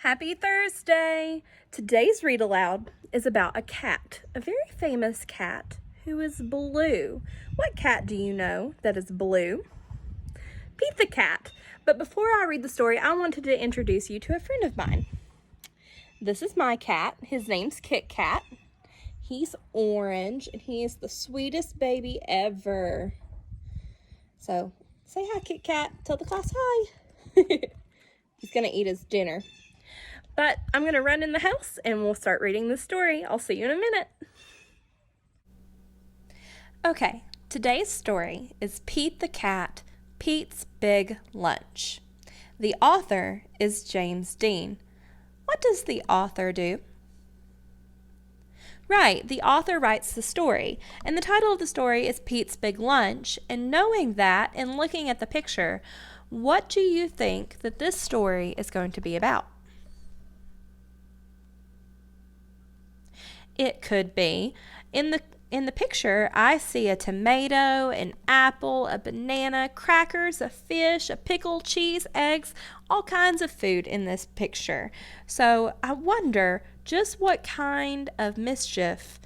Happy Thursday! Today's read aloud is about a cat, a very famous cat who is blue. What cat do you know that is blue? Pete the cat. But before I read the story, I wanted to introduce you to a friend of mine. This is my cat. His name's Kit Kat. He's orange and he is the sweetest baby ever. So say hi, Kit Kat. Tell the class hi. He's gonna eat his dinner. But I'm going to run in the house and we'll start reading the story. I'll see you in a minute. Okay, today's story is Pete the Cat, Pete's Big Lunch. The author is James Dean. What does the author do? Right, the author writes the story, and the title of the story is Pete's Big Lunch. And knowing that and looking at the picture, what do you think that this story is going to be about? It could be. In the picture, I see a tomato, an apple, a banana, crackers, a fish, a pickle, cheese, eggs, all kinds of food in this picture. So I wonder just what kind of mischief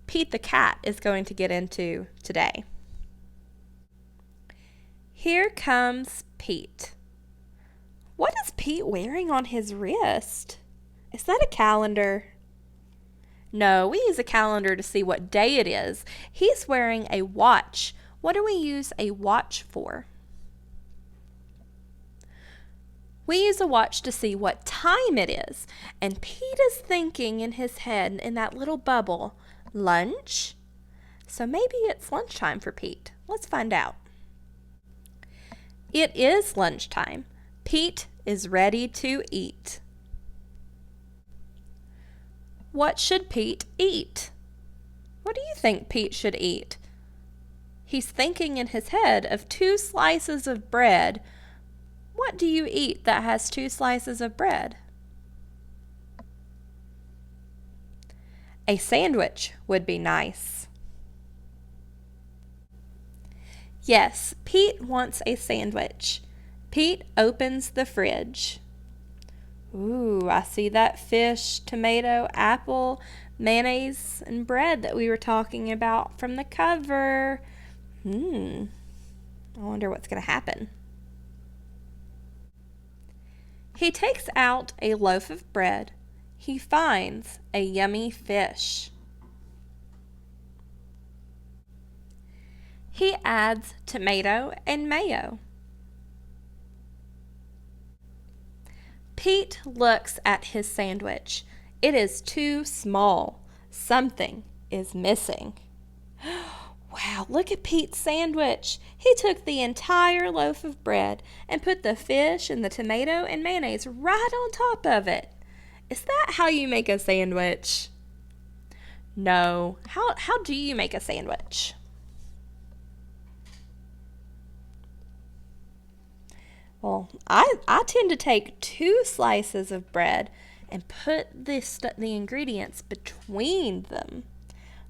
Pete the cat is going to get into today. Here comes Pete. What is Pete wearing on his wrist? Is that a calendar? No, we use a calendar to see what day it is. He's wearing a watch. What do we use a watch for? We use a watch to see what time it is. And Pete is thinking in his head, in that little bubble, lunch? So maybe it's lunchtime for Pete. Let's find out. It is lunchtime. Pete is ready to eat. What should Pete eat? What do you think Pete should eat? He's thinking in his head of 2 slices of bread. What do you eat that has 2 slices of bread? A sandwich would be nice. Yes, Pete wants a sandwich. Pete opens the fridge. Ooh, I see that fish, tomato, apple, mayonnaise, and bread that we were talking about from the cover. I wonder what's going to happen. He takes out a loaf of bread. He finds a yummy fish. He adds tomato and mayo. Pete looks at his sandwich. It is too small. Something is missing. Wow, look at Pete's sandwich. He took the entire loaf of bread and put the fish and the tomato and mayonnaise right on top of it. Is that how you make a sandwich? No. How do you make a sandwich? Well, I tend to take 2 slices of bread and put the ingredients between them.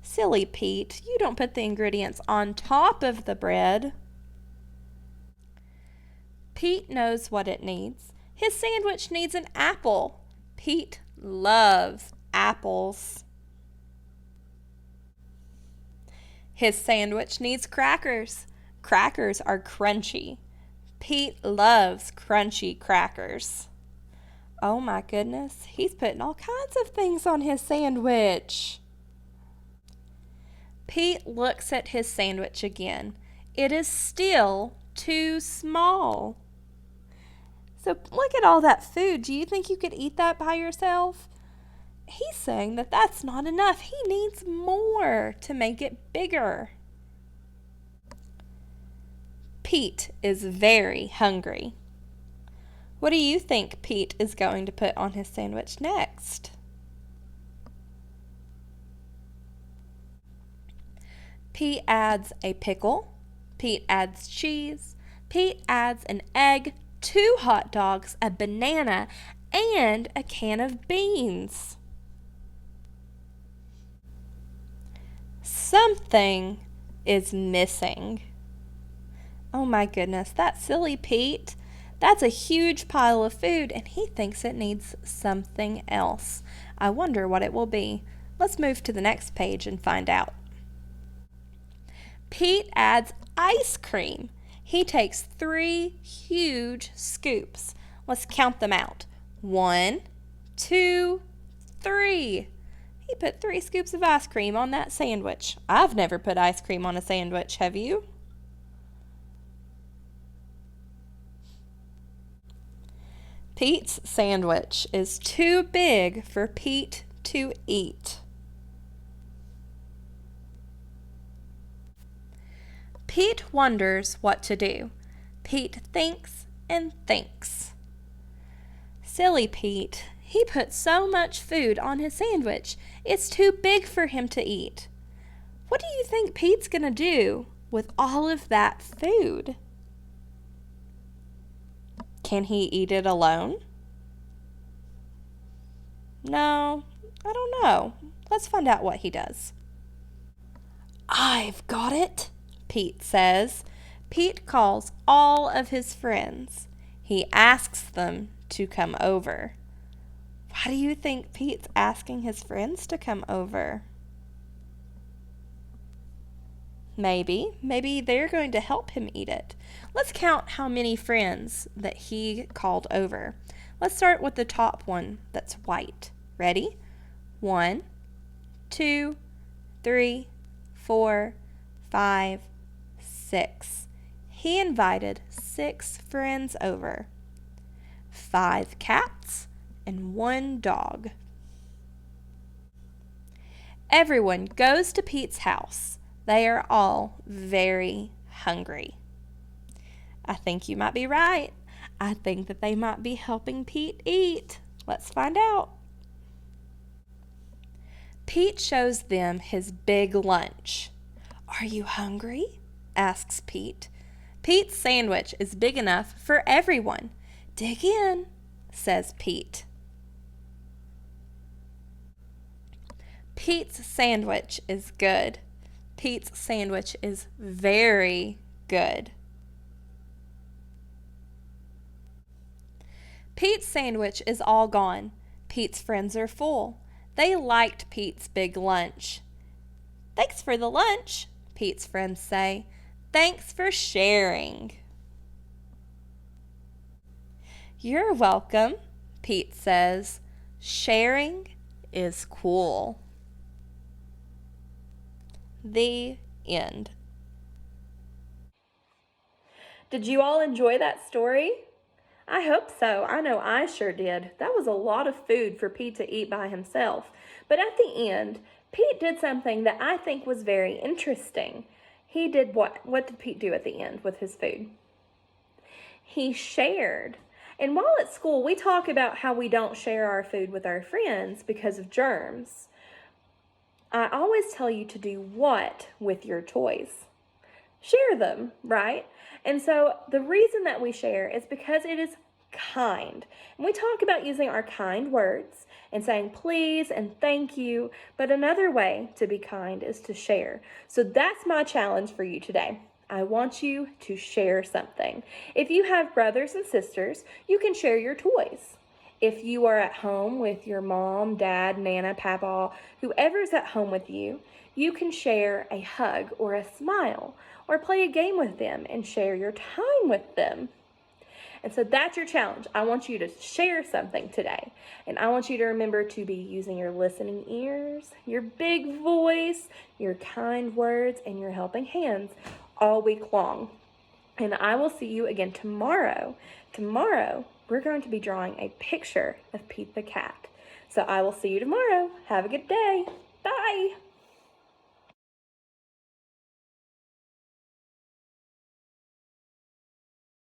Silly Pete, you don't put the ingredients on top of the bread. Pete knows what it needs. His sandwich needs an apple. Pete loves apples. His sandwich needs crackers. Crackers are crunchy. Pete loves crunchy crackers. Oh my goodness, he's putting all kinds of things on his sandwich. Pete looks at his sandwich again. It is still too small. So look at all that food. Do you think you could eat that by yourself? He's saying that that's not enough. He needs more to make it bigger. Pete is very hungry. What do you think Pete is going to put on his sandwich next? Pete adds a pickle. Pete adds cheese. Pete adds an egg, 2 hot dogs, a banana, and a can of beans. Something is missing. Oh my goodness, that silly Pete. That's a huge pile of food, and he thinks it needs something else. I wonder what it will be. Let's move to the next page and find out. Pete adds ice cream. He takes 3 huge scoops. Let's count them out. 1, 2, 3. He put 3 scoops of ice cream on that sandwich. I've never put ice cream on a sandwich, have you? Pete's sandwich is too big for Pete to eat. Pete wonders what to do. Pete thinks and thinks. Silly Pete. He put so much food on his sandwich. It's too big for him to eat. What do you think Pete's going to do with all of that food? Can he eat it alone? No, I don't know. Let's find out what he does. I've got it, Pete says. Pete calls all of his friends. He asks them to come over. Why do you think Pete's asking his friends to come over? Maybe they're going to help him eat it. Let's count how many friends that he called over. Let's start with the top one that's white. Ready? 1, 2, 3, 4, 5, 6. He invited 6 friends over. 5 cats and 1 dog. Everyone goes to Pete's house. They are all very hungry. I think you might be right. I think that they might be helping Pete eat. Let's find out. Pete shows them his big lunch. Are you hungry? Asks Pete. Pete's sandwich is big enough for everyone. Dig in, says Pete. Pete's sandwich is good. Pete's sandwich is very good. Pete's sandwich is all gone. Pete's friends are full. They liked Pete's big lunch. Thanks for the lunch, Pete's friends say. Thanks for sharing. You're welcome, Pete says. Sharing is cool. The end. Did you all enjoy that story? I hope so. I know I sure did. That was a lot of food for Pete to eat by himself. But at the end, Pete did something that I think was very interesting. He did what? What did Pete do at the end with his food? He shared. And while at school, we talk about how we don't share our food with our friends because of germs. I always tell you to do what with your toys? Share them, right? And so the reason that we share is because it is kind. And we talk about using our kind words and saying please and thank you, but another way to be kind is to share. So that's my challenge for you today. I want you to share something. If you have brothers and sisters, you can share your toys. If you are at home with your mom, dad, nana, papa, whoever's at home with you, you can share a hug or a smile or play a game with them and share your time with them. And so that's your challenge. I want you to share something today. And I want you to remember to be using your listening ears, your big voice, your kind words, and your helping hands all week long. And I will see you again tomorrow. Tomorrow, we're going to be drawing a picture of Pete the cat. So I will see you tomorrow. Have a good day. Bye.